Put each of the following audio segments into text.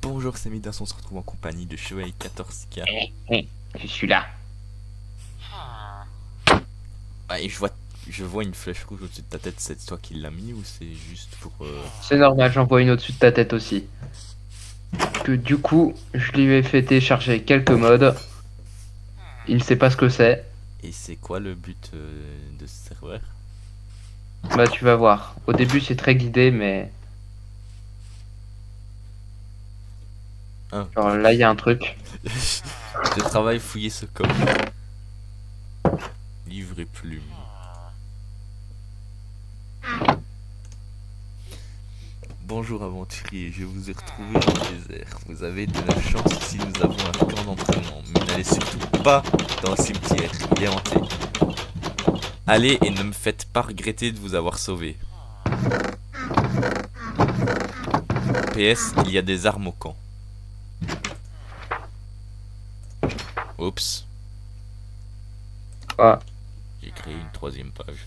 Bonjour, c'est Midas, on se retrouve en compagnie de Chevalier 14K. Je suis là. Ah, et je vois une flèche rouge au-dessus de ta tête, c'est toi qui l'as mis ou c'est juste pour... C'est normal, j'en vois une au-dessus de ta tête aussi. Que du coup, je lui ai fait télécharger quelques modes. Il ne sait pas ce que c'est. Et c'est quoi le but de ce serveur? Bah tu vas voir. Au début c'est très guidé, mais Ah, genre là il y a un truc. je travaille fouiller ce coffre. Livre et plume. Bonjour aventurier, je vous ai retrouvé dans le désert. Vous avez de la chance si nous avons un camp d'entraînement, mais n'allez surtout pas dans le cimetière, il est hanté. Allez et ne me faites pas regretter de vous avoir sauvé. PS, il y a des armes au camp. Oups, Ah, j'ai créé une troisième page.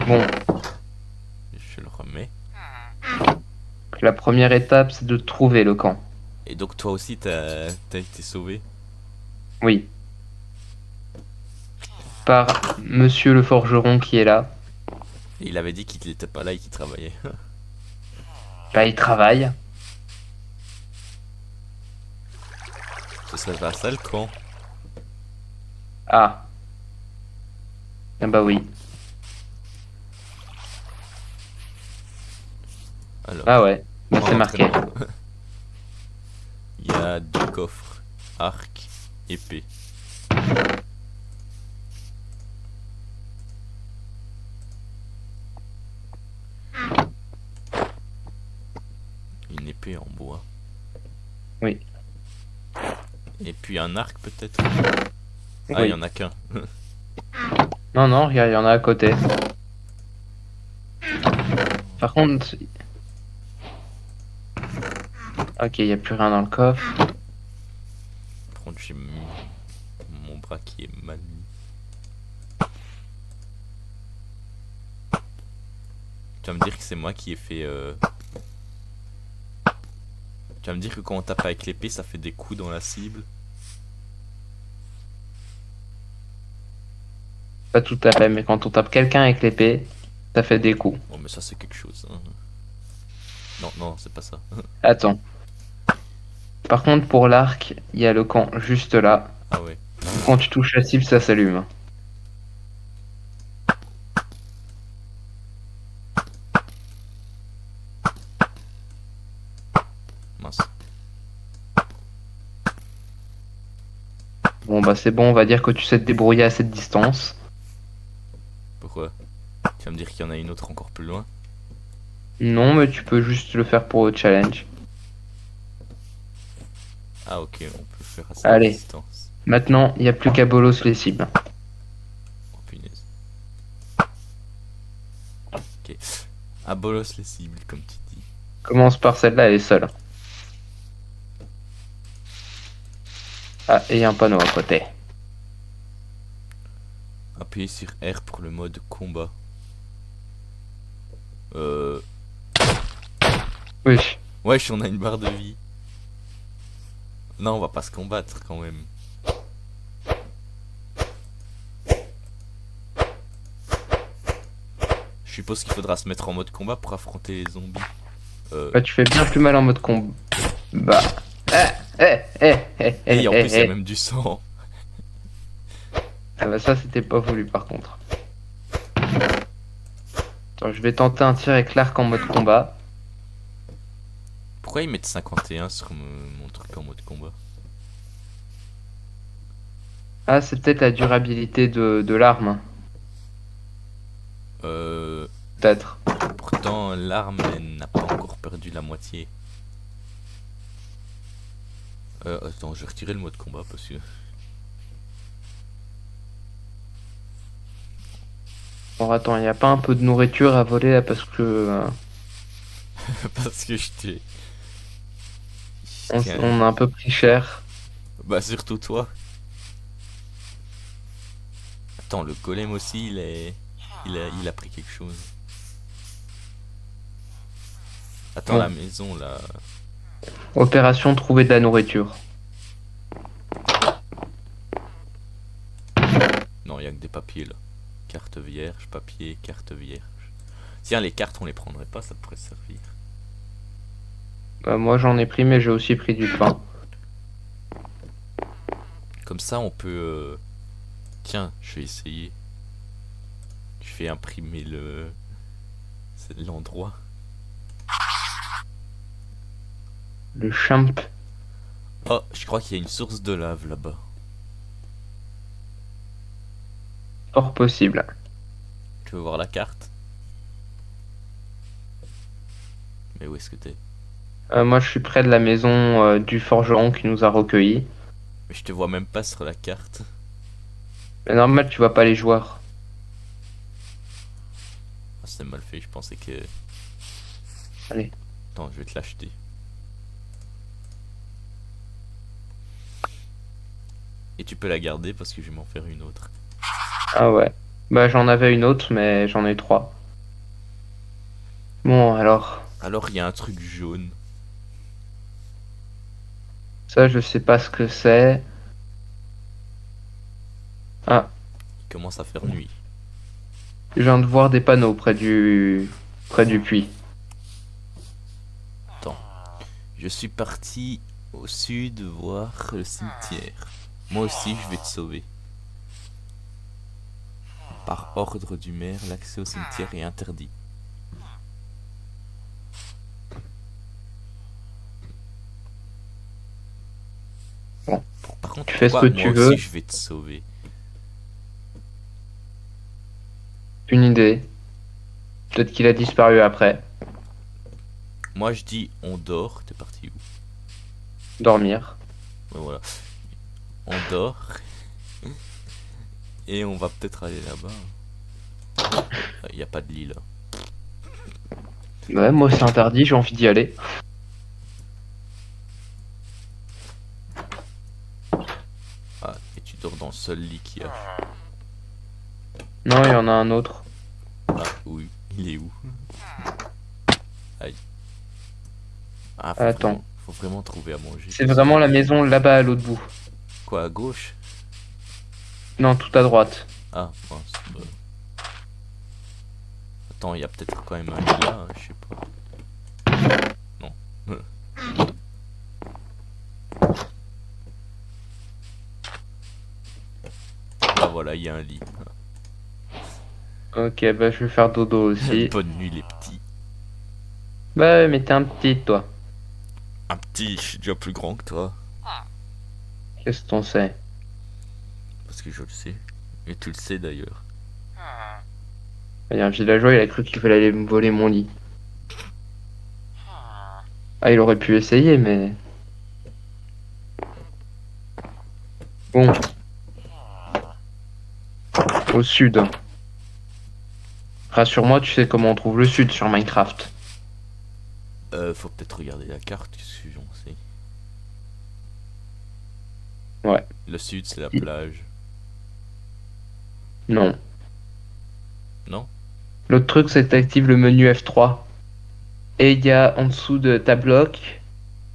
bon, Je le remets. la première étape c'est de trouver le camp. Et donc toi aussi t'as été sauvé. Oui. Par Monsieur le forgeron qui est là. Et il avait dit qu'il était pas là et qu'il travaillait. Bah il travaille. Ce serait pas ça le camp. Ah. Ah bah oui. Alors, Ah ouais. Bah camp c'est marqué. d'entraînement. Il y a deux coffres, arc, épée. Une épée en bois. Oui. Et puis un arc peut-être. Ah, il y Oui. en a qu'un. Non, non, regarde, il y en a à côté. Par contre... Ok, il n'y a plus rien dans le coffre. Par contre, j'ai mis mon bras qui est mal mis. Tu vas me dire que c'est moi qui ai fait... Tu vas me dire que quand on tape avec l'épée, ça fait des coups dans la cible. Pas tout à fait, mais quand on tape quelqu'un avec l'épée, ça fait des coups. Oh, mais ça c'est quelque chose. Hein. Non, non, c'est pas ça. Attends. Par contre, pour l'arc, il y a le camp juste là. Ah ouais. Quand tu touches la cible, ça s'allume. Mince. Bon, bah c'est bon, on va dire que tu sais te débrouiller à cette distance. Pourquoi? Tu vas me dire qu'il y en a une autre encore plus loin? Non, mais tu peux juste le faire pour le challenge. Ah ok, on peut faire à cette Allez, distance. maintenant, il n'y a plus qu'à bolos les cibles. Oh punaise. Ok. Ah bolos les cibles, comme tu dis. Commence par celle-là, elle est seule. Ah, et il y a un panneau à côté. Appuyez sur R pour le mode combat. Oui. Wesh, on a une barre de vie. Non, on va pas se combattre quand même. Je suppose qu'il faudra se mettre en mode combat pour affronter les zombies. Bah, tu fais bien plus mal en mode combat. Bah. Et en plus, il y a même du sang. Ah bah ça, c'était pas voulu par contre. Attends, je vais tenter un tir avec l'arc en mode combat. Pourquoi ils mettent 51 sur mon truc en mode combat? Ah, c'est peut-être la durabilité de l'arme. Euh... Peut-être. Pourtant, l'arme elle n'a pas encore perdu la moitié. Attends, je vais retirer le mode combat parce que... Bon, attends, il n'y a pas un peu de nourriture à voler là parce que parce que je t'ai... on a un peu pris cher. Bah surtout toi. Attends, le golem aussi, il a pris quelque chose. Attends, Bon. la maison là. Opération trouver de la nourriture. Non, il y a que des papiers là. Carte vierge, papier, carte vierge. Tiens, les cartes, on les prendrait pas, ça pourrait servir. Bah, moi j'en ai pris, mais j'ai aussi pris du pain. Comme ça, on peut. Tiens, je vais essayer. Je vais imprimer l'endroit. Le champ. Oh, je crois qu'il y a une source de lave là-bas. Fort possible. Tu veux voir la carte? Mais où est-ce que t'es? Moi je suis près de la maison du forgeron qui nous a recueillis. Mais je te vois même pas sur la carte. Mais normal, tu vois pas les joueurs. Ah, c'est mal fait, je pensais que. Allez. Attends, je vais te l'acheter. Et tu peux la garder parce que je vais m'en faire une autre. Ah ouais. Bah j'en avais une autre, mais j'en ai trois. Bon alors, Alors, il y a un truc jaune. ça je sais pas ce que c'est. Ah, Il commence à faire nuit. je viens de voir des panneaux près du puits. Attends. Je suis parti au sud voir le cimetière. Moi aussi, je vais te sauver. Par ordre du maire, l'accès au cimetière est interdit. Bon. Par contre, Tu fais ce pourquoi que tu moi veux. aussi je vais te sauver? Une idée. Peut-être qu'il a disparu après. Moi je dis on dort. T'es parti où? Dormir. Ouais, voilà. On dort. Et on va peut-être aller là-bas. Il n'y a pas de lit là. Ouais, moi c'est interdit, j'ai envie d'y aller. Ah, et tu dors dans le seul lit qu'il y a. Non, il y en a un autre. Ah, oui. Il est où? Aïe. Ah, Attends. faut vraiment trouver à manger. C'est vraiment la maison là-bas à l'autre bout. Quoi, à gauche? Non, tout à droite. Ah, mince. Attends, il y a peut-être quand même un lit là, hein, je sais pas. Non. Ah voilà, il y a un lit. Ok, bah je vais faire dodo aussi. Bonne nuit les petits. Bah ouais, mais t'es un petit toi. Un petit, je suis déjà plus grand que toi. Qu'est-ce que t'en sais? Parce que je le sais. Et tu le sais d'ailleurs. Il y a un villageois, il a cru qu'il fallait aller me voler mon lit. Ah, il aurait pu essayer, mais... Bon. Au sud. Rassure-moi, tu sais comment on trouve le sud sur Minecraft. Faut peut-être regarder la carte, qu'est-ce que j'en sais. Ouais. Le sud, c'est la plage. Non. Non? L'autre truc, c'est que t'actives le menu F3. Et il y a en dessous de ta bloc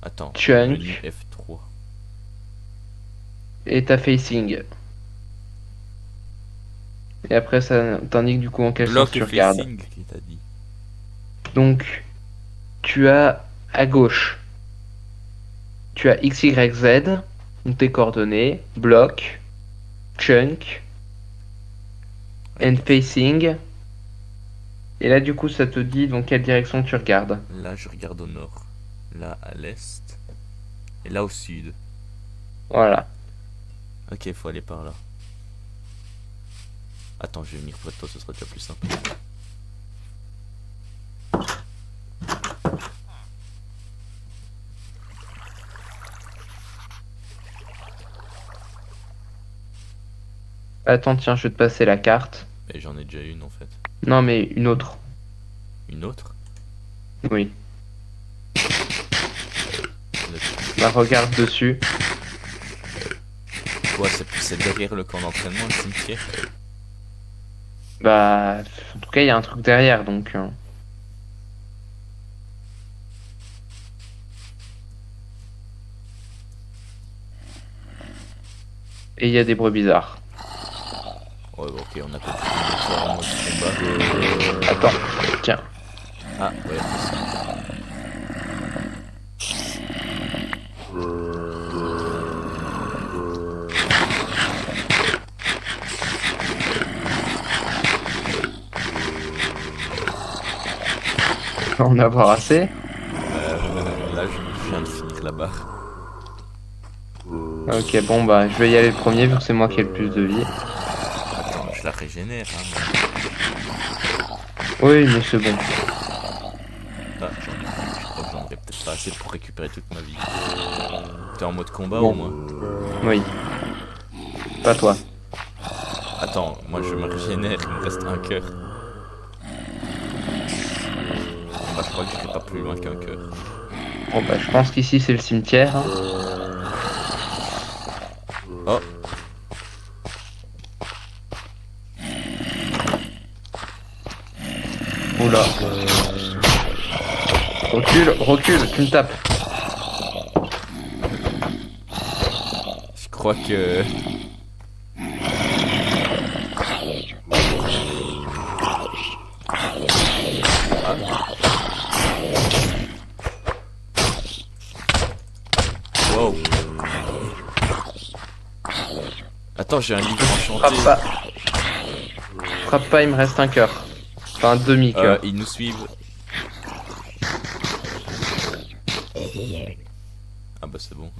Attends. Chunk. Menu F3. et ta facing. Et après, ça t'indique du coup en quel sens Bloc tu et regardes. facing, qui t'a dit. Donc, tu as à gauche, tu as X, Y, Z, donc tes coordonnées, bloc, chunk, and facing. Et là, du coup, ça te dit dans quelle direction tu regardes. Là, je regarde au nord. Là, à l'est. Et là, au sud. Voilà. Ok, faut aller par là. Attends, je vais venir près de toi, ce sera déjà plus simple. Attends, tiens, je vais te passer la carte. Mais j'en ai déjà une en fait. Non, mais une autre. Une autre? Oui. Bah, regarde dessus. Quoi, c'est derrière le camp d'entraînement, le cimetière? Bah, en tout cas, il y a un truc derrière, donc... et il y a des bruits bizarres. Ouais, bon, ok, on a compris. Victoire en mode combat. Attends, tiens. Ah, ouais, merci. On en avoir assez. Là, je viens de finir la barre. Ok, bon bah je vais y aller le premier vu que c'est moi qui ai le plus de vie. Attends, je la régénère, hein. Oui, mais c'est bon. Ah, je crois que j'en aurais peut-être pas assez pour récupérer toute ma vie. T'es en mode combat au moins? Oui. Pas toi. Attends, moi je me régénère, il me reste un cœur. Bah, je crois que j'irai pas plus loin qu'un cœur. Bon bah je pense qu'ici c'est le cimetière. Hein. Oh! Oula. Recule, recule, tu me tapes. Je crois que... Wow! Attends, j'ai un livre enchanté. Frappe pas. Frappe pas, il me reste un cœur. Enfin un demi-cœur. Ils nous suivent. Ah bah c'est bon.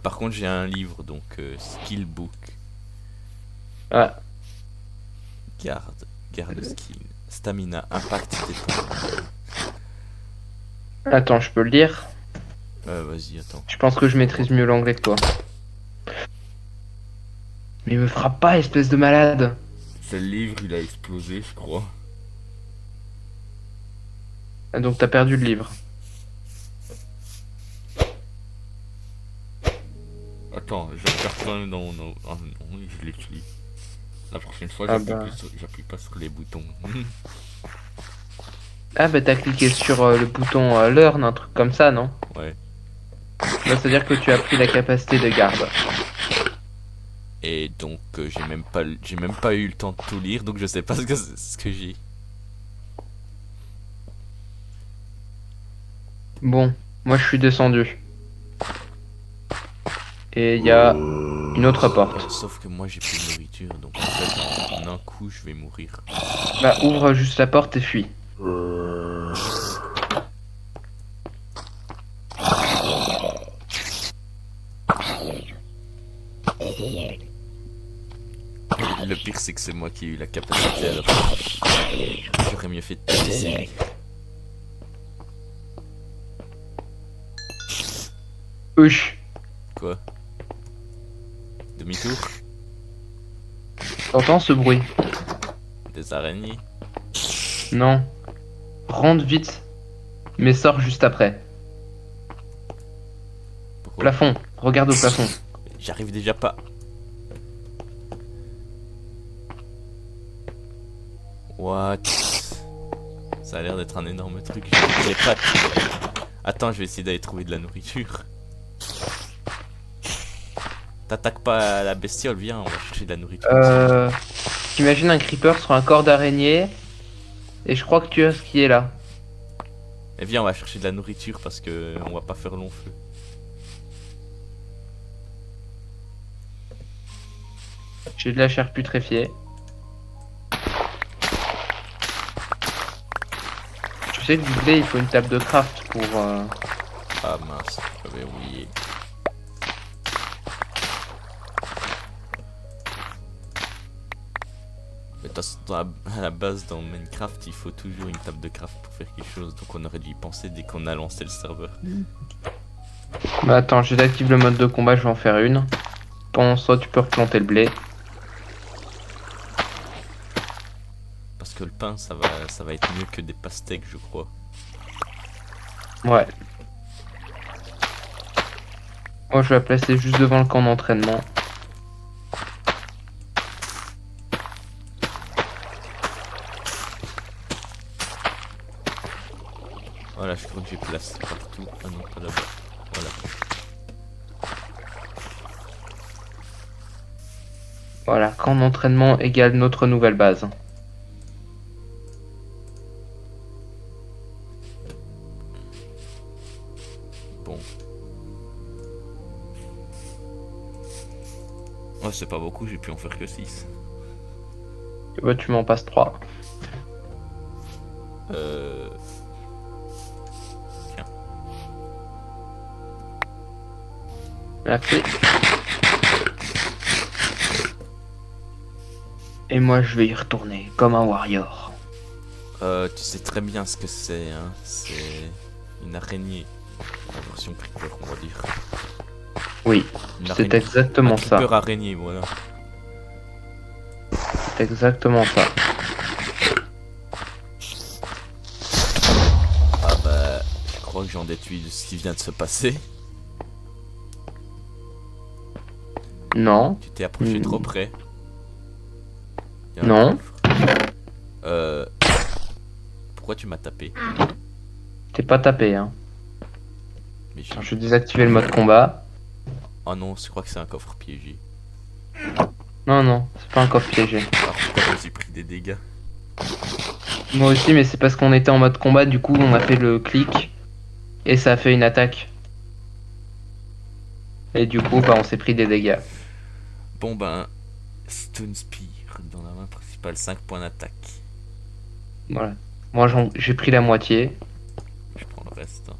Par contre j'ai un livre donc skill book. Ah, Garde skill. Stamina, impact défense. attends, je peux le lire. Vas-y attends. Je pense que je maîtrise mieux l'anglais que toi. Mais me frappe pas, espèce de malade. Ce livre il a explosé je crois. Ah, donc t'as perdu le livre. Attends, je regarde quand même dans mon... Ah non, je l'écris. La prochaine fois j'appuie pas sur les boutons. Ah bah t'as cliqué sur le bouton learn, un truc comme ça, non? Ouais. Bah, c'est-à-dire que tu as pris la capacité de garde. Et donc j'ai même pas eu le temps de tout lire donc je sais pas ce que j'ai. Bon, moi je suis descendu. Et il y a une autre porte. Sauf que moi j'ai plus de nourriture donc en fait en un coup je vais mourir. Bah ouvre juste la porte et fuis. Le pire c'est que c'est moi qui ai eu la capacité alors. J'aurais mieux fait de te laisser. Huch. Quoi? Demi-tour? T'entends ce bruit? Des araignées? Non. Rentre vite. Mais sors juste après. Pourquoi? Plafond. Regarde au plafond. J'arrive déjà pas. What? Ça a l'air d'être un énorme truc. J'ai pas. Attends, je vais essayer d'aller trouver de la nourriture. T'attaques pas la bestiole, viens, on va chercher de la nourriture. T'imagines un creeper sur un corps d'araignée. Et je crois que tu as ce qui est là. Et viens, on va chercher de la nourriture parce que on va pas faire long feu. J'ai de la chair putréfiée. Tu sais que du blé, il faut une table de craft pour... Ah mince, j'avais oublié. Mais de toute façon, à la base dans Minecraft, il faut toujours une table de craft pour faire quelque chose. Donc on aurait dû y penser dès qu'on a lancé le serveur. Bah attends, je désactive le mode de combat, je vais en faire une. Pendant ça, tu peux replanter le blé. Parce que le pain, ça va être mieux que des pastèques, je crois. Ouais. Moi, je vais la placer juste devant le camp d'entraînement. Voilà, je crois que j'ai placé partout. Ah non, pas là-bas. Voilà. Voilà, camp d'entraînement égale notre nouvelle base. Bon. Oh, c'est pas beaucoup, j'ai pu en faire que 6. Bah, tu m'en passes 3. Tiens. Merci. Et moi, je vais y retourner comme un warrior. Tu sais très bien ce que c'est, hein. C'est une araignée. En version creeper, on va dire. Oui, Une c'est araignée. exactement Un ça. creeper araignée, voilà. C'est exactement ça. Ah bah, je crois que j'en déduis de ce qui vient de se passer. Non, Tu t'es approché trop près. Il y a un non, gouffre. Pourquoi tu m'as tapé? t'es pas tapé, hein. Mais Alors, je vais désactiver le mode combat. Oh non, je crois que c'est un coffre piégé. Non, non, c'est pas un coffre piégé. Alors pourquoi je me suis pris des dégâts? Moi aussi, mais c'est parce qu'on était en mode combat, du coup, on a fait le clic et ça a fait une attaque. Et du coup, bah, on s'est pris des dégâts. Bon ben, Stone Spear dans la main principale, 5 points d'attaque. Voilà. Moi, j'ai pris la moitié. Je prends le reste, hein.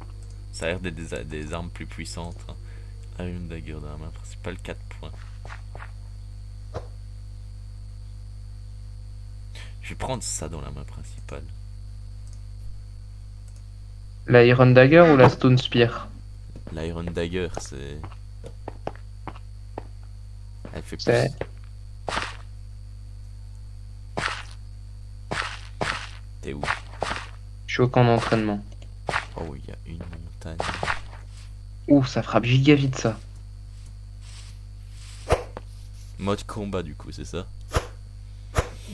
Ça a l'air d'être des armes plus puissantes, hein. Iron Dagger dans la main principale, 4 points. Je vais prendre ça dans la main principale. La Iron Dagger ou la Stone Spear? L'Iron Dagger, c'est... Elle fait plus... C'est... T'es où? Je suis au camp d'entraînement. Oh, il y a une montagne. Ouh, ça frappe giga vite, ça. Mode combat du coup, c'est ça?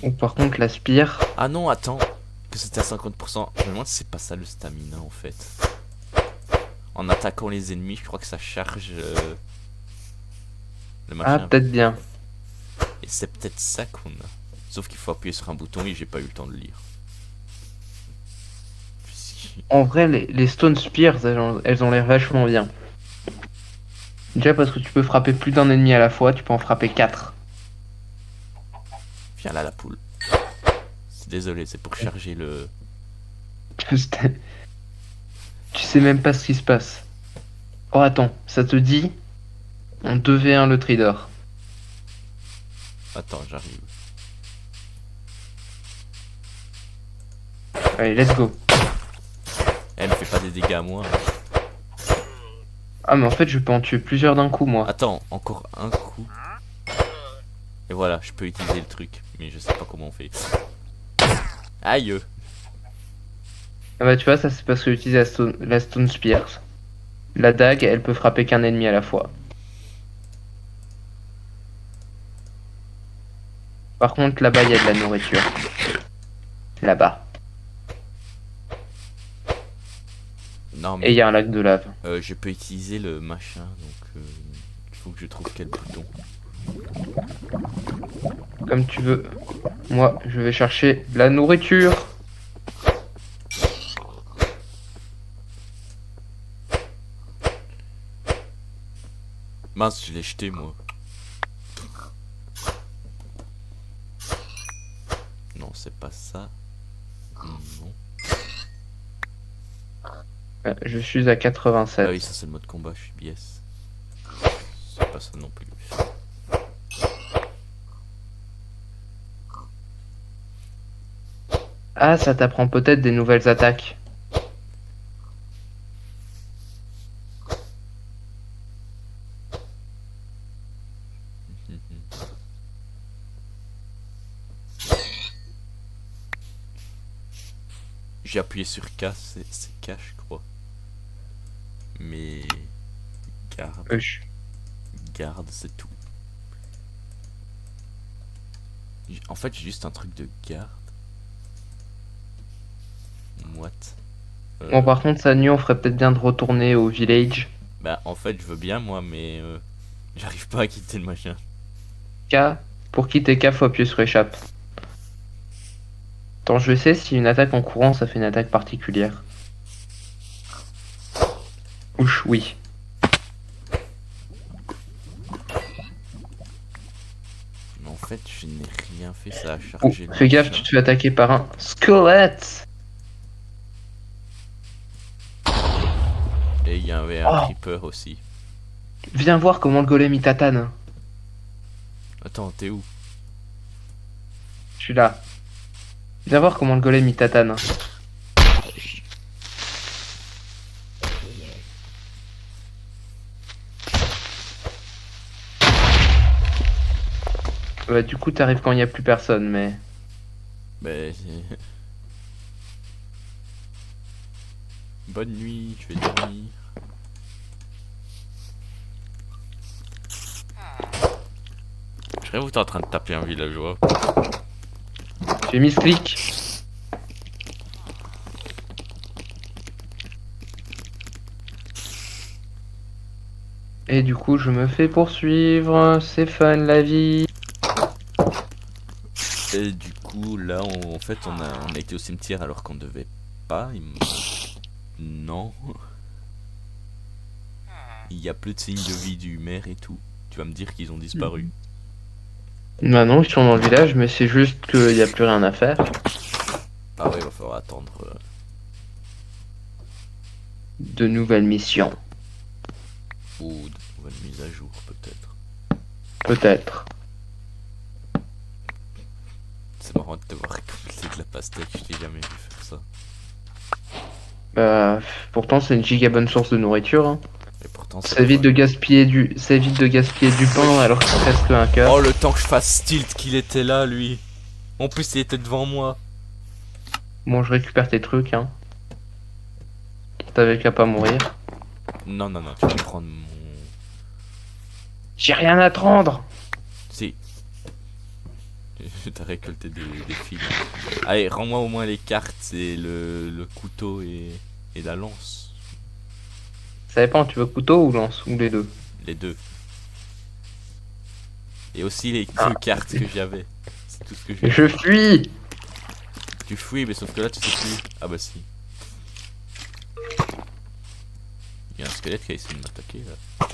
Ou par contre, la Spear... Ah non, attends, que c'était à 50%. Je me demande si c'est pas ça le stamina en fait. En attaquant les ennemis, je crois que ça charge le Ah, machin. peut-être bien. Et c'est peut-être ça qu'on a. Sauf qu'il faut appuyer sur un bouton et j'ai pas eu le temps de lire. En vrai, les Stone Spears, elles ont l'air vachement bien. Déjà parce que tu peux frapper plus d'un ennemi à la fois, tu peux en frapper 4. Viens là la poule. Désolé, c'est pour charger le... Tu sais même pas ce qui se passe. Oh attends, ça te dit on 2v1 le trader. Attends, j'arrive. Allez, let's go. Elle me fait pas des dégâts à moi. Ah mais en fait je peux en tuer plusieurs d'un coup moi. Attends, encore un coup. Et voilà, je peux utiliser le truc. Mais je sais pas comment on fait. Aïe. Ah bah tu vois, ça c'est parce que j'utilise la Stone Spears. La dague, elle peut frapper qu'un ennemi à la fois. Par contre là-bas il y a de la nourriture. Là-bas. Non Et il mais y a un lac de lave. je peux utiliser le machin. Donc il faut que je trouve quel bouton. Comme tu veux. Moi je vais chercher de la nourriture. Mince, je l'ai jeté moi. Non, c'est pas ça. Non. Je suis à 87. Ah oui, ça c'est le mode combat, je suis biais. C'est pas ça non plus. Ah, ça t'apprend peut-être des nouvelles attaques. J'ai appuyé sur K, c'est K je crois. Mais... Garde, garde, c'est tout. En fait j'ai juste un truc de garde. Moite. Bon, par contre, ça nuit, on ferait peut-être bien de retourner au village. Bah en fait je veux bien moi mais j'arrive pas à quitter le machin. K, Pour quitter K, faut appuyer sur échappe. Attends, je sais si une attaque en courant, ça fait une attaque particulière. Ouch, oui. Mais en fait, je n'ai rien fait, ça a Oh, chargé le fais gaffe, machin. tu te fais attaquer par un squelette. Et il y avait un Oh. creeper aussi. Viens voir comment le golem il tatane. Attends, t'es où? Je suis là. Viens voir comment le golem il tatane. Bah, du coup, t'arrives quand il n'y a plus personne, mais. Ben, bonne nuit, je vais dormir. Je rêve où t'es en train de taper un villageois. J'ai mis ce clic. Et du coup, je me fais poursuivre. C'est fun la vie. Et du coup, là, en fait, on a été au cimetière alors qu'on devait pas. Non. Il y a plus de signes de vie du maire et tout. Tu vas me dire qu'ils ont disparu. Bah non, ils sont dans le village, mais c'est juste qu'il n'y a plus rien à faire. Ah ouais, va falloir attendre. De nouvelles missions. Ou de nouvelles mises à jour, peut-être. Peut-être. C'est marrant de te voir récolter de la pastèque, je t'ai jamais vu faire ça. Bah, pourtant, c'est une giga bonne source de nourriture. Hein. Et pourtant, Ça évite de gaspiller du pain alors qu'il reste qu'un cœur. Oh, le temps que je fasse tilt qu'il était là, lui. En plus, il était devant moi. Bon, je récupère tes trucs, hein. T'avais qu'à pas mourir. Non, non, non, tu vas prendre mon... J'ai rien à te rendre. Si. T'as récolté des fils. Allez, rends-moi au moins les cartes et le couteau et la lance. Ça dépend, tu veux couteau ou lance, ou les deux. Les deux. Et aussi les Ah. deux cartes que j'avais. C'est tout ce que j'ai. Je fuis. Tu fouilles, mais sauf que là, tu sais plus. Ah bah si. Il y a un squelette qui a essayé de m'attaquer là.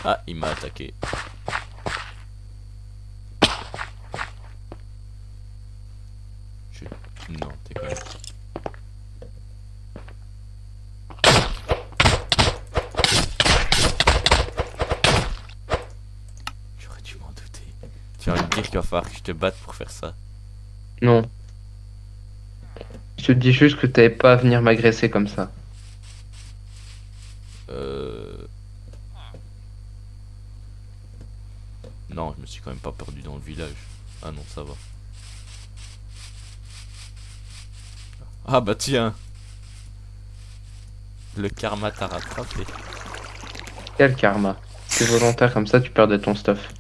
Ah, il m'a attaqué. Non, t'es quand même. J'aurais dû m'en douter. Tu vas me dire qu'il va falloir que je te batte pour faire ça. Non. Je te dis juste que t'avais pas à venir m'agresser comme ça. Non, je me suis quand même pas perdu dans le village. Ah non, ça va. Ah bah tiens. Le karma t'a rattrapé. Quel karma. C'est volontaire comme ça, tu perdais ton stuff.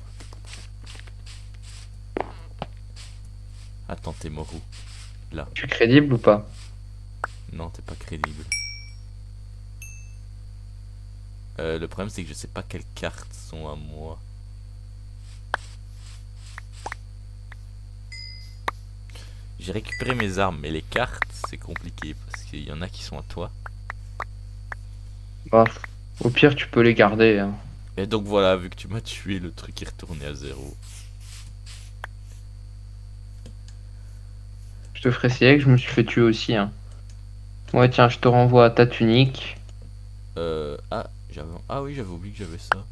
Attends, t'es mort où? Là. Tu es crédible ou pas? Non, t'es pas crédible. Le problème c'est que je sais pas quelles cartes sont à moi. J'ai récupéré mes armes, mais les cartes c'est compliqué parce qu'il y en a qui sont à toi. Bah, au pire, tu peux les garder. Hein. Et donc voilà, vu que tu m'as tué, le truc est retourné à zéro. Je te ferai signe que je me suis fait tuer aussi. Hein. Ouais, tiens, je te renvoie à ta tunique. Ah oui, j'avais oublié que j'avais ça.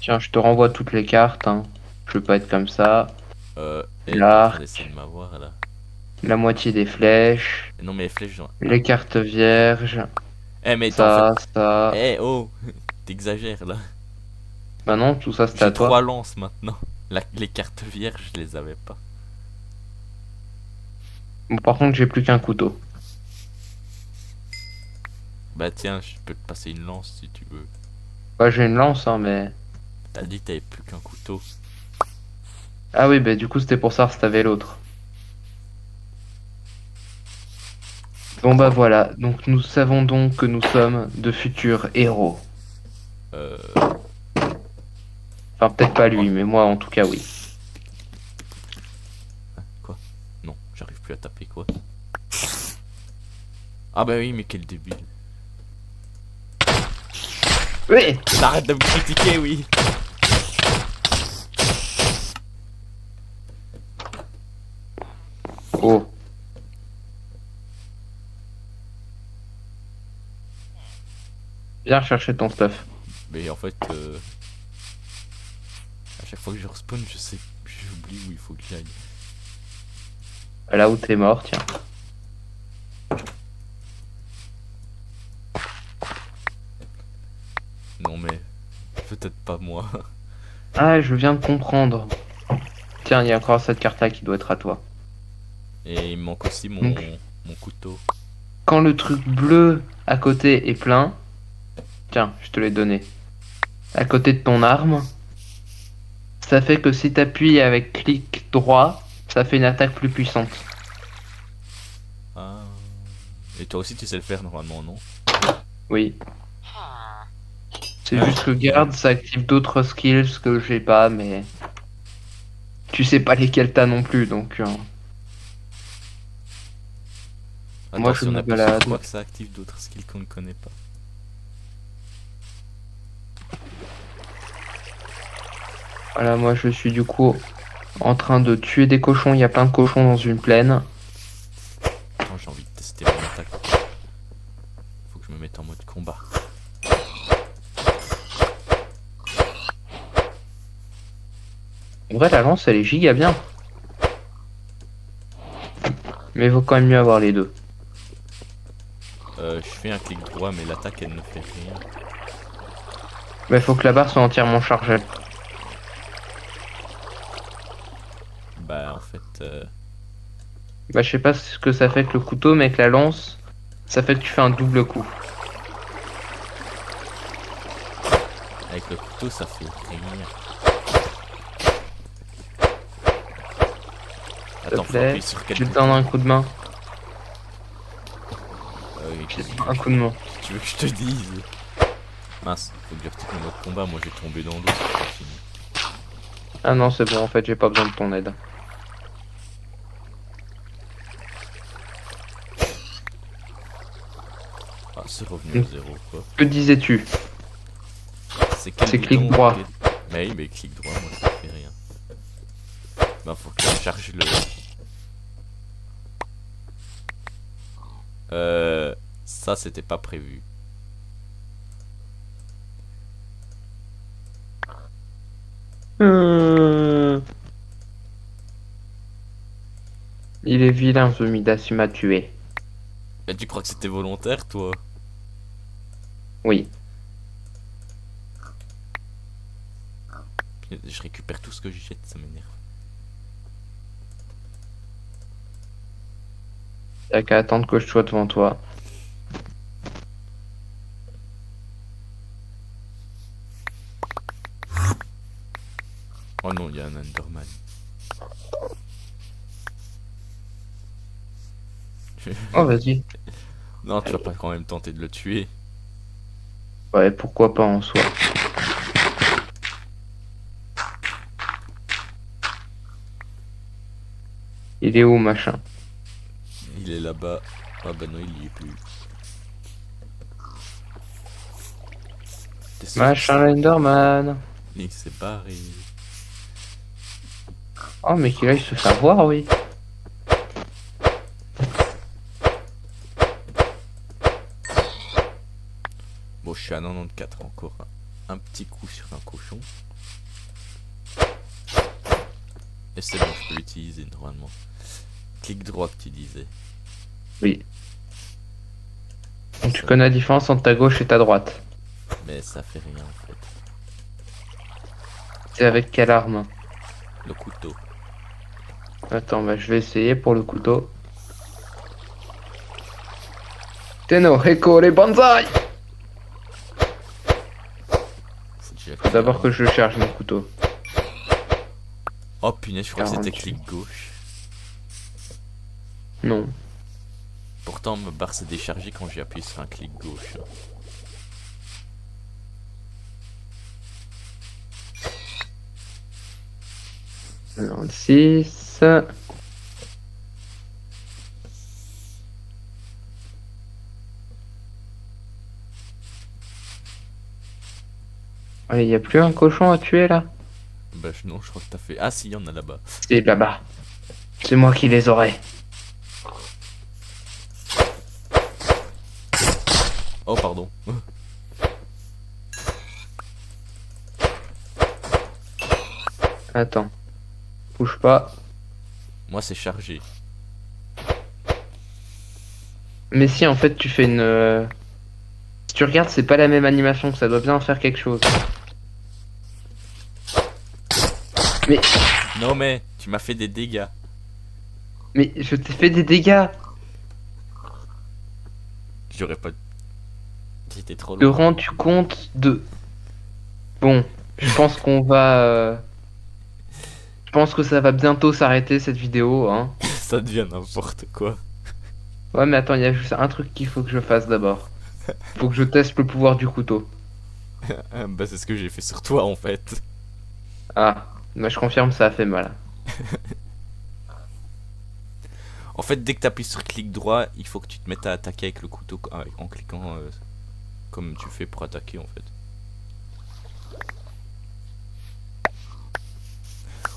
Tiens, je te renvoie toutes les cartes. Hein. Je veux pas être comme ça. Et L'arc. essayer de m'avoir là. La moitié des flèches. Non mais les flèches genre... Les cartes vierges. Eh mais t'en fais... Ça. Eh oh, t'exagères là. Bah non, tout ça c'était à J'ai toi. 3 lances maintenant. Les cartes vierges, je les avais pas. Bon, par contre, j'ai plus qu'un couteau. Bah tiens, je peux te passer une lance si tu veux. Bah, j'ai une lance, hein, mais. T'as dit que t'avais plus qu'un couteau. Ah oui, bah du coup, c'était pour ça si t'avais l'autre. Bon bah voilà, donc nous savons donc que nous sommes de futurs héros. Euh... Enfin, peut-être pas lui, mais moi en tout cas oui. plus à taper quoi. Ah bah oui, mais quel débile. Oui. Arrête de me critiquer, oui. Oh. Viens chercher ton stuff. Mais en fait, à chaque fois que je respawn, j'oublie où il faut que j'aille. Là où t'es mort, tiens. Non mais, peut-être pas moi. Ah, je viens de comprendre. Tiens, il y a encore cette carte-là qui doit être à toi. Et il me manque aussi Donc, mon couteau. quand le truc bleu à côté est plein, tiens, je te l'ai donné. À côté de ton arme, ça fait que si t'appuies avec clic droit, ça fait une attaque plus puissante. Ah. Et toi aussi tu sais le faire normalement, non? Oui. C'est Ah, juste que garde, ça active d'autres skills que j'ai pas, mais tu sais pas lesquels t'as non plus, donc moi je Attention, on me appuie sur balade. quoi que ça active d'autres skills qu'on ne connaît pas. Voilà, moi je suis du coup en train de tuer des cochons. Il y a plein de cochons dans une plaine. Oh, j'ai envie de tester mon attaque. Faut que je me mette en mode combat. En vrai, la lance elle est giga bien. Mais il vaut quand même mieux avoir les deux. Je fais un clic droit, mais l'attaque elle ne fait rien. Mais il faut que la barre soit entièrement chargée. Bah, en fait, Bah, je sais pas ce que ça fait avec le couteau, mais avec la lance, ça fait que tu fais un double coup. avec le couteau ça fait rien. S'il te Attends, faut plaît, appuyer sur quel je te bouton? donne un coup de main. Oui, Je te donne un coup de main. tu veux que je te dise? Mince, faut que je retire mon mode combat, moi j'ai tombé dans l'eau, c'est pas fini. Ah non, c'est bon, en fait, j'ai pas besoin de ton aide. Ah, c'est revenu à zéro quoi. Que disais-tu? C'est quel C'est clic bouton? droit. Mais oui, mais clic droit, moi ça fait rien. Bah, faut que je charge le. Ça c'était pas prévu. Il est vilain, ce Midas, il m'a tué. Mais tu crois que c'était volontaire, toi? Oui. Je récupère tout ce que je jette, ça m'énerve. T'as qu'à attendre que je sois devant toi. Oh non, il y a un Enderman. Oh, vas-y. Non, tu vas pas quand même tenter de le tuer. Ouais, pourquoi pas en soi. Il est où, machin? Il est là-bas. Ah bah non, il y est plus. T'es sûr que Machin Lenderman. il s'est barré. Oh, mais qu'il aille se faire voir, oui. Bon, je suis à 94 encore. Un petit coup sur un cochon. Et c'est bon, je peux l'utiliser normalement. Clic droit que tu disais. Oui. Donc, tu connais la différence entre ta gauche et ta droite. Mais ça fait rien en fait. C'est avec quelle arme? Le couteau. Attends, bah, je vais essayer pour le couteau. Tenno, Heko, les banzai! C'est déjà Faut d'abord que clair. je charge mon couteau. Oh punaise, je crois que c'était 48. clic gauche. Non. Pourtant, ma barre s'est déchargée quand j'ai appuyé sur un clic gauche. Alors, 6. Il y a plus un cochon à tuer là? Bah non, je crois que t'as fait... Ah si, il y en a là-bas. C'est là-bas. C'est moi qui les aurai. Oh pardon. Attends. Bouge pas. Moi c'est chargé. Mais si en fait tu fais une... Si tu regardes, c'est pas la même animation, ça doit bien faire quelque chose. Mais... Non mais, tu m'as fait des dégâts. Mais je t'ai fait des dégâts. J'aurais pas... J'étais trop Te loin. rends-tu compte de... Bon, je pense qu'on va... Je pense que ça va bientôt s'arrêter cette vidéo, hein. Ça devient n'importe quoi. Ouais, mais attends, il y a juste un truc qu'il faut que je fasse d'abord. Faut que je teste le pouvoir du couteau. Bah c'est ce que j'ai fait sur toi en fait. Ah, bah je confirme, ça a fait mal. En fait, dès que t'appuies sur clic droit, il faut que tu te mettes à attaquer avec le couteau en cliquant comme tu fais pour attaquer en fait.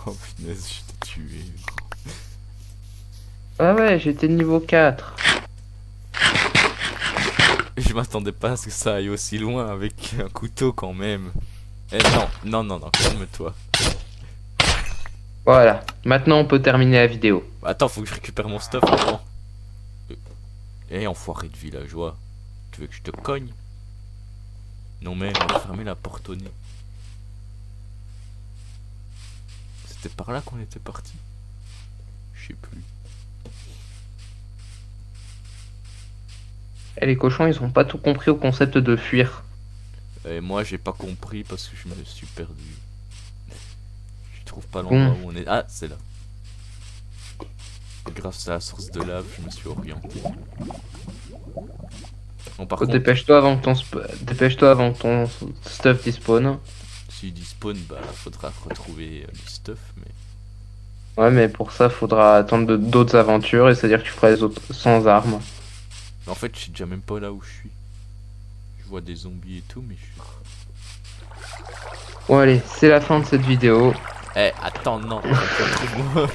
Oh punaise, je t'ai tué. Ah ouais, j'étais niveau 4. Je m'attendais pas à ce que ça aille aussi loin avec un couteau quand même. Eh non, calme-toi. Voilà, maintenant on peut terminer la vidéo. Attends, faut que je récupère mon stuff avant. Eh, enfoiré de villageois. Tu veux que je te cogne? Non mais, on va fermer la porte au nez. C'était par là qu'on était parti? Je sais plus. Et les cochons, ils ont pas tout compris au concept de fuir. Et moi, j'ai pas compris parce que je me suis perdu. Je trouve pas Bon. l'endroit où on est. Ah, c'est là. Grâce à la source de lave, je me suis orienté. Bon, par contre, Dépêche-toi avant que ton dépêche-toi avant que ton stuff despawn. s'il dit spawn, bah faudra retrouver du stuff, mais. Ouais, mais pour ça, faudra attendre d'autres aventures, et c'est-à-dire que tu feras les autres sans armes. En fait, je suis déjà même pas là où je suis. Je vois des zombies et tout, mais je suis. Bon, allez, c'est la fin de cette vidéo. Eh, attends, non, retrouve-moi.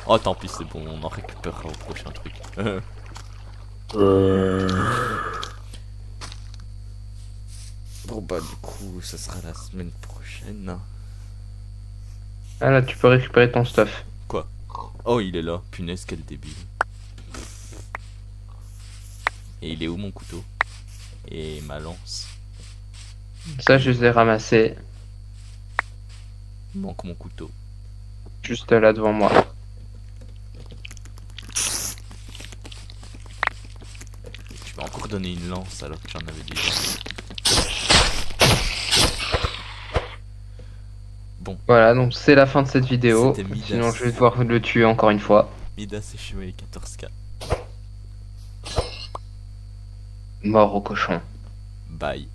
Oh, tant pis, c'est bon, on en récupérera au prochain truc. Bon, bah, du coup, ça sera la semaine prochaine. Ah là, tu peux récupérer ton stuff. Quoi? Oh, il est là, punaise, quel débile. Et il est où mon couteau? Et ma lance? Ça, je les ai ramassés Il manque mon couteau. juste là devant moi. Tu vas encore donner une lance alors que j'en avais déjà. Bon. Voilà, donc c'est la fin de cette vidéo. C'était Midas. Sinon, je vais devoir le tuer encore une fois. Midas et Chevalier 14K. Mort au cochon. Bye.